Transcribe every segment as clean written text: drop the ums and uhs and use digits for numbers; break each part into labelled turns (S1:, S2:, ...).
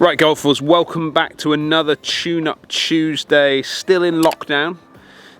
S1: Right, golfers, welcome back to another Tune-Up Tuesday, still in lockdown.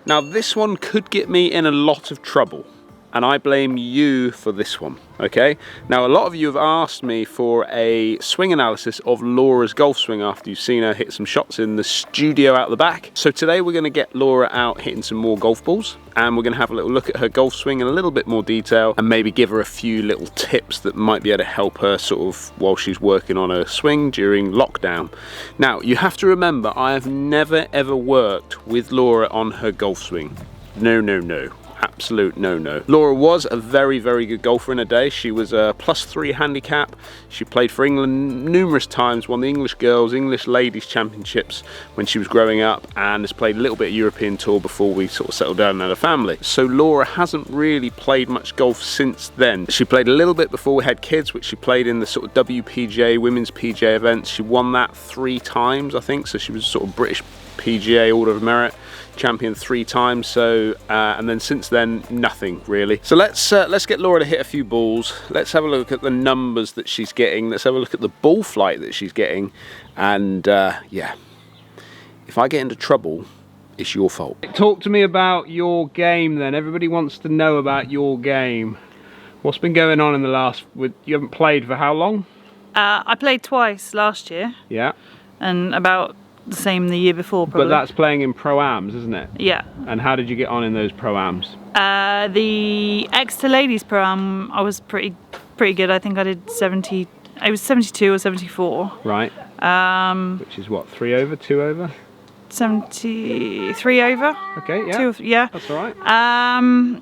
S1: Now this one could get me in a lot of trouble, and I blame you for this one, okay? Now a lot of you have asked me for a swing analysis of Laura's golf swing after you've seen her hit some shots in the studio out the back. So today we're gonna get Laura out hitting some more golf balls, and we're gonna have a little look at her golf swing in a little bit more detail and maybe give her a few little tips that might be able to help her sort of while she's working on her swing during lockdown. Now, you have to remember, I have never ever worked with Laura on her golf swing. No, no, no. Absolute no-no. Laura was a very, very good golfer in her day. She was a +3 handicap. She played for England numerous times, won the English Girls, English Ladies Championships when she was growing up, and has played a little bit of European Tour before we sort of settled down and had a family. So Laura hasn't really played much golf since then. She played a little bit before we had kids, which she played in the sort of WPGA, Women's PGA events. She won that 3 times, I think, so she was sort of British PGA Order of Merit champion 3 times. So and then since then nothing really. So let's get Laura to hit a few balls. Let's have a look at the numbers that she's getting. Let's have a look at the ball flight that she's getting, and yeah, if I get into trouble, it's your fault. Talk to me about your game then. Everybody wants to know about your game. What's been going on in the last, you haven't played for how long?
S2: I played twice last year.
S1: Yeah. And
S2: about the same the year before, probably.
S1: But that's playing in Pro-Ams, isn't it?
S2: Yeah.
S1: And how did you get on in those Pro-Ams?
S2: The Exeter Ladies Pro-Am, I was pretty good. I think I did 70, I was 72 or 74.
S1: Right. Which is what, 3 over, 2 over?
S2: 73 over.
S1: Okay, yeah.
S2: 2, yeah.
S1: That's all right.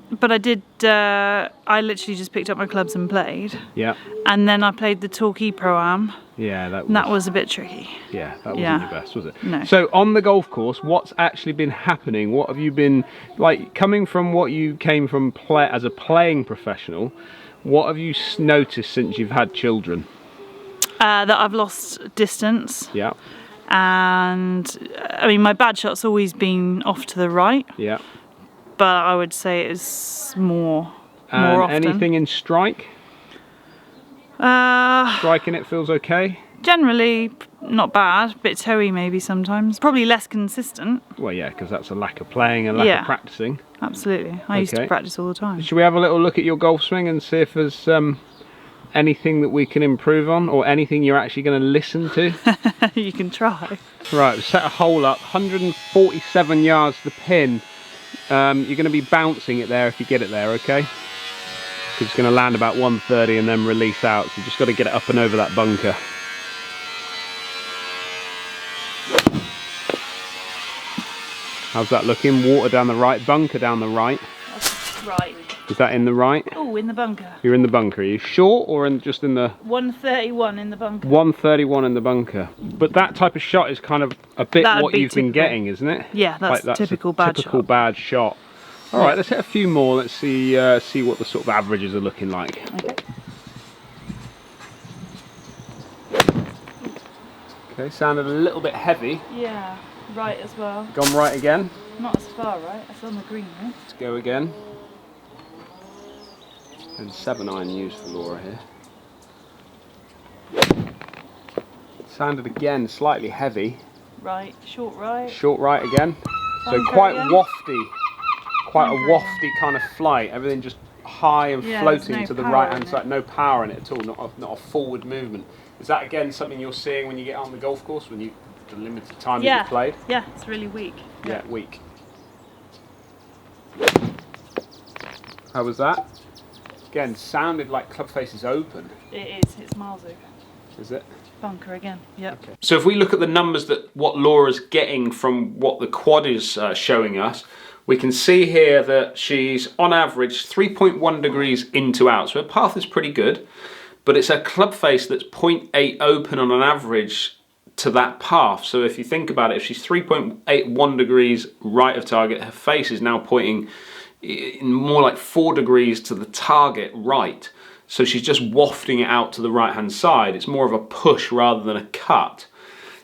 S2: But I did, I literally just picked up my clubs and played.
S1: Yeah.
S2: And then I played the Torquay Pro-Am.
S1: Yeah,
S2: that was a bit tricky.
S1: Yeah, that wasn't the best, was it?
S2: No.
S1: So on the golf course, what's actually been happening? What have you been, like, coming from what you came from as a playing professional, what have you noticed since you've had children?
S2: That I've lost distance.
S1: Yeah.
S2: And I mean, my bad shot's always been off to the right.
S1: Yeah.
S2: But I would say it's more often.
S1: Anything in strike? Striking it feels okay?
S2: Generally not bad, bit toey maybe sometimes. Probably less consistent.
S1: Well, yeah, because that's a lack of playing and lack of practicing.
S2: Absolutely. I used to practice all the time.
S1: Should we have a little look at your golf swing and see if there's anything that we can improve on, or anything you're actually going to listen to?
S2: You can try. Right,
S1: set a hole up, 147 yards to the pin. You're going to be bouncing it there if you get it there, okay? Because it's going to land about 130 and then release out, so you just got to get it up and over that bunker. How's that looking? Water down the right, bunker down the right.
S2: That's right.
S1: Is that in the right?
S2: Oh, in the bunker.
S1: You're in the bunker. Are you sure, or just in the...
S2: 131 in the bunker.
S1: 131 in the bunker. But that type of shot is kind of a bit what you've been getting, isn't it?
S2: Yeah, that's like, typical bad shot.
S1: Typical bad shot. All right, let's hit a few more. Let's see what the sort of averages are looking like. Okay, sounded a little bit heavy.
S2: Yeah, right as well.
S1: Gone right again.
S2: Not as far right. It's on the green, right?
S1: Let's go again. And 7-iron used for Laura here. Sounded again slightly heavy.
S2: Right, short right.
S1: Short right again. So quite wafty. Quite a wafty kind of flight. Everything just high and floating to the right hand side. No power in it at all. Not a forward movement. Is that again something you're seeing when you get on the golf course, when the limited time that you've played?
S2: Yeah, it's really weak.
S1: Yeah, weak. How was that? Again, sounded like club face is open.
S2: It is. It's miles over.
S1: Is it?
S2: Bunker again. Yep.
S1: Okay. So if we look at the numbers what Laura's getting from what the quad is showing us, we can see here that she's on average 3.1 degrees in to out. So her path is pretty good, but it's a club face that's 0.8 open on an average to that path. So if you think about it, if she's 3.81 degrees right of target, her face is now pointing in more like 4 degrees to the target right. So she's just wafting it out to the right hand side. It's more of a push rather than a cut.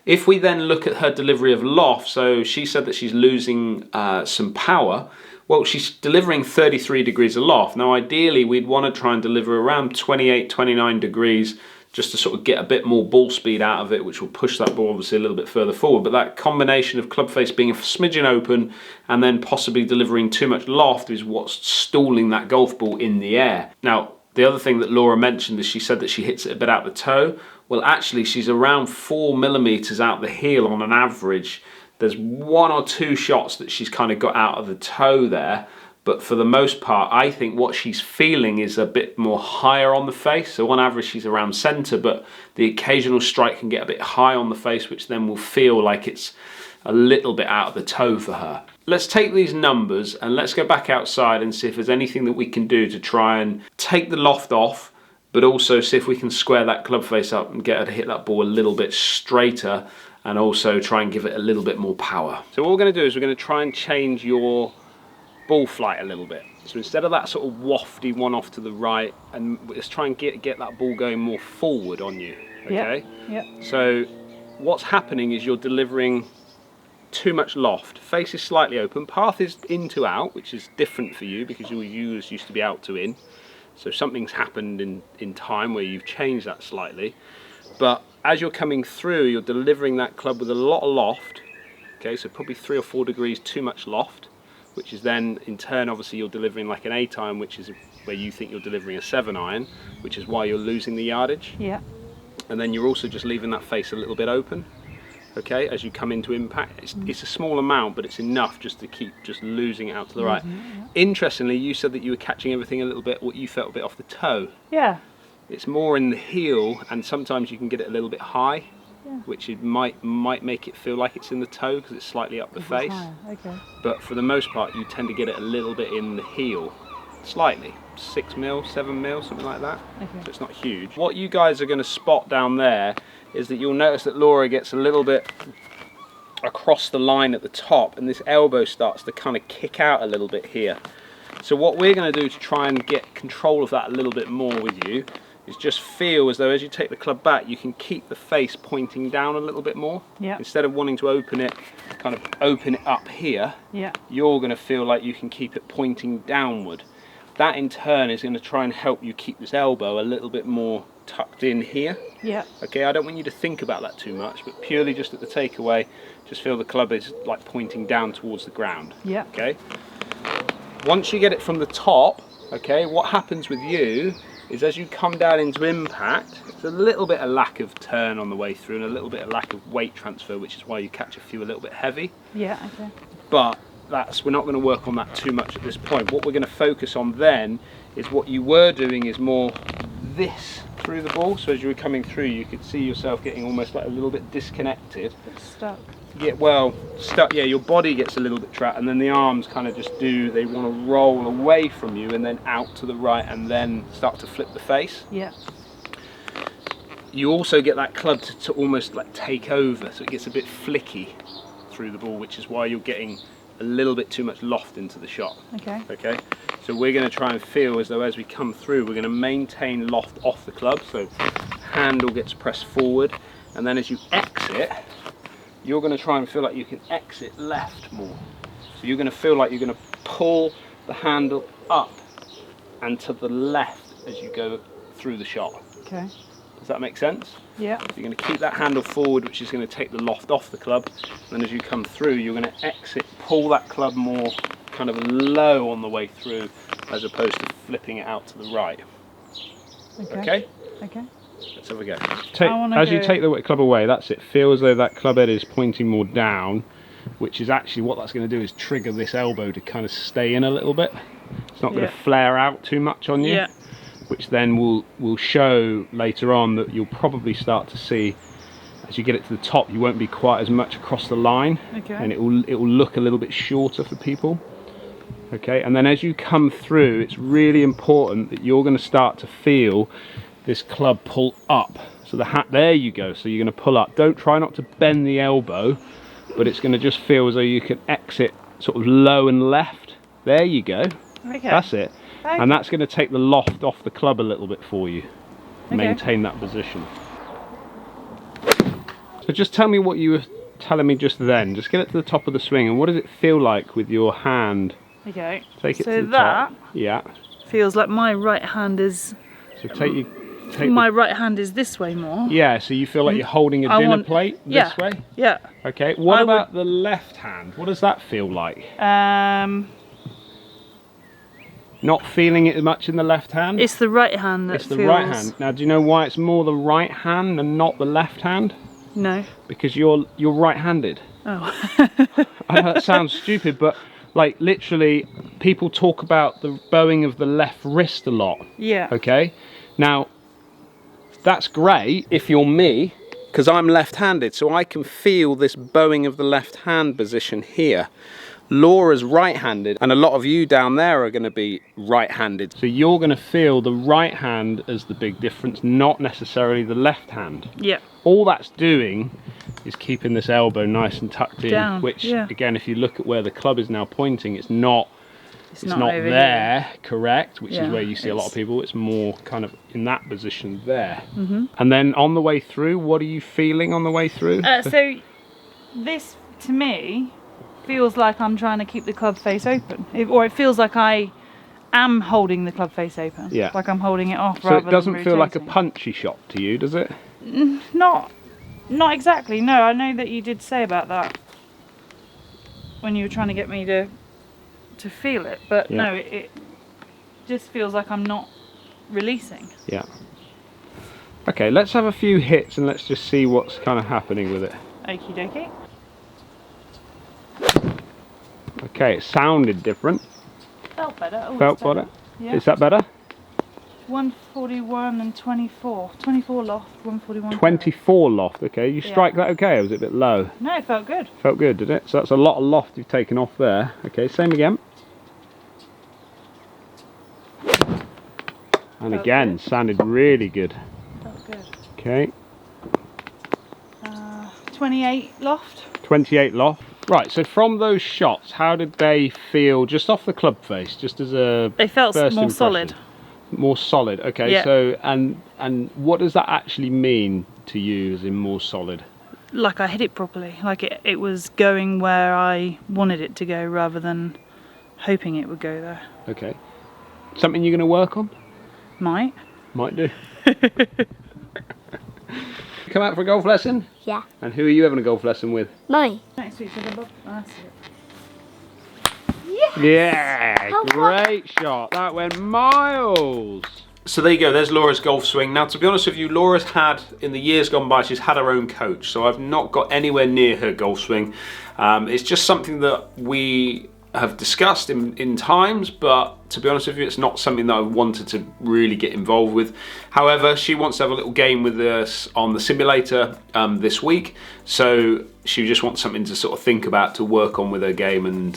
S1: If we then look at her delivery of loft, so she said that she's losing some power. Well, she's delivering 33 degrees aloft. Now ideally we'd want to try and deliver around 28, 29 degrees just to sort of get a bit more ball speed out of it, which will push that ball obviously a little bit further forward. But that combination of club face being a smidgen open and then possibly delivering too much loft is what's stalling that golf ball in the air. Now, the other thing that Laura mentioned is she said that she hits it a bit out the toe. Well, actually, she's around 4 millimeters out the heel on an average. There's 1 or 2 shots that she's kind of got out of the toe there. But for the most part, I think what she's feeling is a bit more higher on the face. So on average, she's around centre, but the occasional strike can get a bit high on the face, which then will feel like it's a little bit out of the toe for her. Let's take these numbers and let's go back outside and see if there's anything that we can do to try and take the loft off, but also see if we can square that club face up and get her to hit that ball a little bit straighter and also try and give it a little bit more power. So what we're going to do is we're going to try and change your ball flight a little bit. So instead of that sort of wafty one off to the right, and let's try and get that ball going more forward on you, okay?
S2: Yeah.
S1: So what's happening is you're delivering too much loft. Face is slightly open, path is in to out, which is different for you because your U's used to be out to in. So something's happened in time where you've changed that slightly. But as you're coming through, you're delivering that club with a lot of loft, okay? So probably 3 or 4 degrees too much loft, which is then in turn obviously you're delivering like an 8 iron, which is where you think you're delivering a 7 iron, which is why you're losing the yardage.
S2: Yeah.
S1: And then you're also just leaving that face a little bit open, okay, as you come into impact. It's a small amount, but it's enough just to keep just losing it out to the right.
S2: Yeah.
S1: Interestingly, you said that you were catching everything a little bit, what you felt a bit off the toe.
S2: Yeah.
S1: It's more in the heel, and sometimes you can get it a little bit high, which it might make it feel like it's in the toe because it's slightly up the face.
S2: Okay.
S1: But for the most part, you tend to get it a little bit in the heel, slightly, 6 mil, 7 mil, something like that.
S2: Okay.
S1: So it's not huge. What you guys are going to spot down there is that you'll notice that Laura gets a little bit across the line at the top, and this elbow starts to kind of kick out a little bit here. So what we're going to do to try and get control of that a little bit more with you is just feel as though as you take the club back, you can keep the face pointing down a little bit more.
S2: Yeah.
S1: Instead of wanting to open it, kind of open it up here,
S2: Yeah.
S1: you're going to feel like you can keep it pointing downward. That in turn is going to try and help you keep this elbow a little bit more tucked in here.
S2: Yeah.
S1: Okay, I don't want you to think about that too much, but purely just at the takeaway, just feel the club is like pointing down towards the ground.
S2: Yeah.
S1: Okay. Once you get it from the top, okay, what happens with you is as you come down into impact, there's a little bit of lack of turn on the way through and a little bit of lack of weight transfer, which is why you catch a few a little bit heavy.
S2: Yeah. Okay.
S1: But we're not going to work on that too much at this point. What we're going to focus on then is what you were doing is more this through the ball. So as you were coming through, you could see yourself getting almost like a little bit disconnected.
S2: It's stuck.
S1: Yeah, well, stuck. Yeah, your body gets a little bit trapped, and then the arms kind of just they want to roll away from you and then out to the right, and then start to flip the face.
S2: Yeah.
S1: You also get that club to almost like take over, so it gets a bit flicky through the ball, which is why you're getting a little bit too much loft into the shot.
S2: Okay.
S1: Okay. So we're going to try and feel as though as we come through, we're going to maintain loft off the club, so handle gets pressed forward, and then as you exit, you're going to try and feel like you can exit left more. So you're going to feel like you're going to pull the handle up and to the left as you go through the shot.
S2: Okay.
S1: Does that make sense?
S2: Yeah.
S1: So you're going to keep that handle forward, which is going to take the loft off the club. And then as you come through, you're going to exit, pull that club more kind of low on the way through, as opposed to flipping it out to the right. Okay?
S2: Okay.
S1: Let's have a go.
S2: As
S1: you take the club away, that's it. Feel as though that club head is pointing more down, which is actually what that's going to do is trigger this elbow to kind of stay in a little bit. It's not going to flare out too much on you, which then will show later on that you'll probably start to see as you get it to the top, you won't be quite as much across the line, and it will look a little bit shorter for people. Okay, and then as you come through, it's really important that you're going to start to feel this club pull up. So there you go. So you're going to pull up. Don't try not to bend the elbow, but it's going to just feel as though you can exit sort of low and left. There you go. Okay. That's it. Okay. And that's going to take the loft off the club a little bit for you. Okay. Maintain that position. So just tell me what you were telling me just then. Just get it to the top of the swing, and what does it feel like with your hand?
S2: Okay.
S1: Take it
S2: so
S1: to the
S2: that
S1: top. Yeah.
S2: Feels like my right hand is.
S1: So take your
S2: my right hand is this way more.
S1: Yeah, so you feel like you're holding a dinner plate this way?
S2: Yeah.
S1: Okay, what about the left hand? What does that feel like? Not feeling it much in the left hand?
S2: It's the right hand that
S1: It's the right hand. Now, do you know why it's more the right hand and not the left hand?
S2: No.
S1: Because you're right-handed.
S2: Oh.
S1: I know that sounds stupid, but like literally people talk about the bowing of the left wrist a lot.
S2: Yeah.
S1: Okay? Now, that's great if you're me, because I'm left-handed, so I can feel this bowing of the left hand position here. Laura's right-handed, and a lot of you down there are going to be right-handed. So you're going to feel the right hand as the big difference, not necessarily the left hand.
S2: Yeah.
S1: All that's doing is keeping this elbow nice and tucked in,
S2: down,
S1: which
S2: yeah.
S1: again, if you look at where the club is now pointing, it's not
S2: over
S1: there,
S2: here.
S1: Correct, which
S2: Yeah,
S1: is where you see a lot of people. It's more kind of in that position there.
S2: Mm-hmm.
S1: And then on the way through, what are you feeling on the way through?
S2: So this, to me, feels like I'm trying to keep the club face open. Or it feels like I am holding the club face open.
S1: Yeah.
S2: Like I'm holding it off
S1: So
S2: rather
S1: it doesn't
S2: than
S1: feel like a
S2: rotating.
S1: punchy shot to you, does it?
S2: Not exactly, no. I know that you did say about that when you were trying to get me to feel it, but
S1: Yeah.
S2: no, it just feels like I'm not releasing.
S1: Yeah. Okay, let's have a few hits and let's just see what's kind of happening with it.
S2: Okie dokie.
S1: Okay, it sounded different.
S2: Felt better. Oh,
S1: Felt
S2: it's better.
S1: better?
S2: Yeah.
S1: Is that better?
S2: 141 and 24. 24 loft, 141.
S1: 24 loft, okay. You strike that okay, or was it a bit low?
S2: No, it felt good.
S1: Felt good, did it? So that's a lot of loft you've taken off there. Okay, same again. And
S2: Felt
S1: again,
S2: good.
S1: sounded really good.
S2: Felt good.
S1: Okay,
S2: 28 loft.
S1: 28 loft. Right, so from those shots, how did they feel just off the club face, just as a
S2: They felt
S1: first
S2: more
S1: impression?
S2: solid.
S1: More solid, okay.
S2: Yeah.
S1: So, and what does that actually mean to you as in more solid?
S2: Like I hit it properly. Like it was going where I wanted it to go rather than hoping it would go there.
S1: Okay. Something you're going to work on?
S2: Might.
S1: Might do. Come out for a golf lesson?
S3: Yeah.
S1: And who are you having a golf lesson with?
S3: Mummy.
S2: Next week, that's it.
S1: Yeah, great shot. That went miles. So there you go, there's Laura's golf swing. Now, to be honest with you, Laura's had, in the years gone by, she's had her own coach. So I've not got anywhere near her golf swing. It's just something that we have discussed in times, but to be honest with you, it's not something that I wanted to really get involved with. However, she wants to have a little game with us on the simulator this week, so she just wants something to sort of think about, to work on with her game, and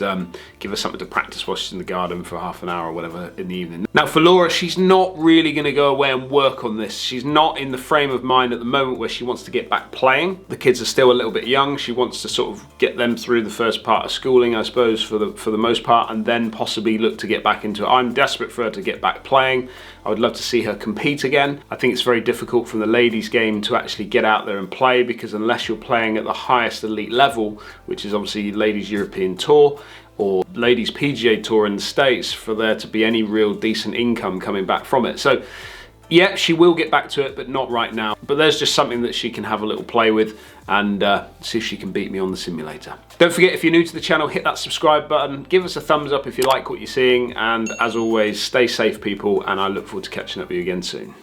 S1: give her something to practice while she's in the garden for half an hour or whatever in the evening. Now for Laura, she's not really going to go away and work on this. She's not in the frame of mind at the moment where she wants to get back playing. The kids are still a little bit young. She wants to sort of get them through the first part of schooling, I suppose, for the most part, and then possibly look to get back into it. I'm desperate for her to get back playing. I would love to see her compete again. I think it's very difficult from the ladies' game to actually get out there and play, because unless you're playing at the highest elite level, which is obviously Ladies European Tour or Ladies PGA Tour in the States, for there to be any real decent income coming back from it. So yeah, she will get back to it, but not right now. But there's just something that she can have a little play with and see if she can beat me on the simulator. Don't forget, if you're new to the channel, hit that subscribe button. Give us a thumbs up if you like what you're seeing. And as always, stay safe, people, and I look forward to catching up with you again soon.